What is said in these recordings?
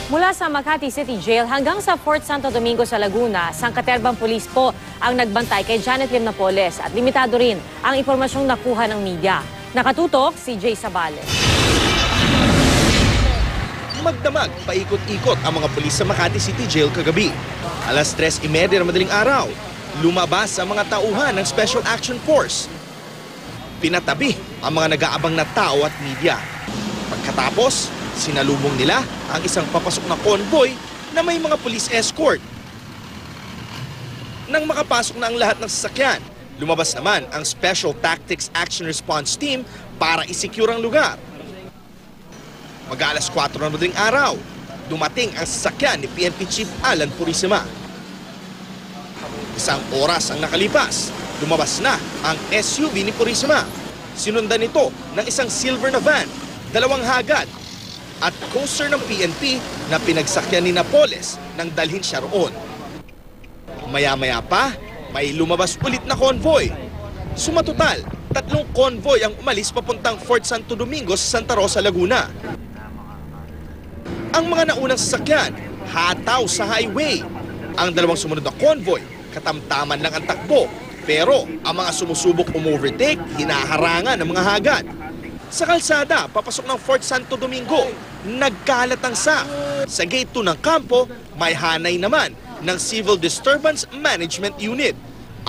Mula sa Makati City Jail hanggang sa Fort Santo Domingo sa Laguna, sangkaterbang pulis po ang nagbantay kay Janet Lim Napoles at limitado rin ang impormasyong nakuha ng media. Nakatutok si Jay Sabale. Magdamag, paikot-ikot ang mga pulis sa Makati City Jail kagabi. Alas 3:30 ng madaling araw, lumabas ang mga tauhan ng Special Action Force. Pinatabi ang mga nag-aabang na tao at media. Pagkatapos, sinalubong nila ang isang papasok na convoy na may mga police escort. Nang makapasok na ang lahat ng sasakyan, lumabas naman ang Special Tactics Action Response Team para isecure ang lugar. Mag-alas 4 ng madaling araw, dumating ang sasakyan ni PNP Chief Alan Purisima. Isang oras ang nakalipas, lumabas na ang SUV ni Purisima. Sinundan ito ng isang silver na van, 2 hagad, at coaster ng PNP na pinagsakyan ni Napoles nang dalhin siya roon. Maya-maya pa, may lumabas ulit na convoy. Sumatotal, 3 convoy ang umalis papuntang Fort Santo Domingo sa Santa Rosa, Laguna. Ang mga naunang sasakyan, hataw sa highway. Ang 2 sumunod na convoy, katamtaman lang ang takbo. Pero ang mga sumusubok umovertake, hinaharangan ng mga hagad. Sa kalsada, papasok ng Fort Santo Domingo, nagkalat ang sa gate 2 ng kampo, may hanay naman ng Civil Disturbance Management Unit.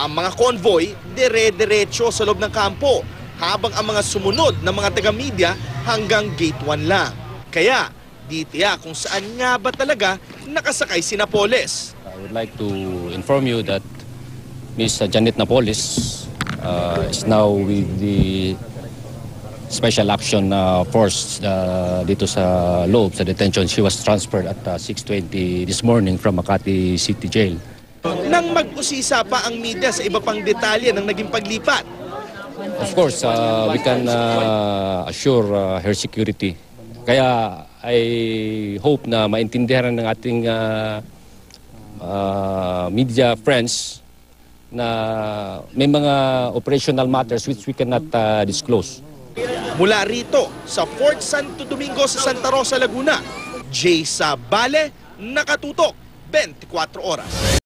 Ang mga convoy, dire-diretso sa loob ng kampo, habang ang mga sumunod na mga taga-media hanggang gate 1 lang. Kaya, di tiyak kung saan nga ba talaga nakasakay si Napoles. I would like to inform you that Ms. Janet Napoles is now with the Special Action Force dito sa loob, sa detention. She was transferred at 6:20 this morning from Makati City Jail. Nang mag-usisa pa ang media sa iba pang detalye ng naging paglipat. Of course, we can assure her security. Kaya I hope na maintindihan ng ating media friends na may mga operational matters which we cannot disclose. Mula rito sa Fort Santo Domingo sa Santa Rosa, Laguna, Jay Sabale, nakatutok 24 oras.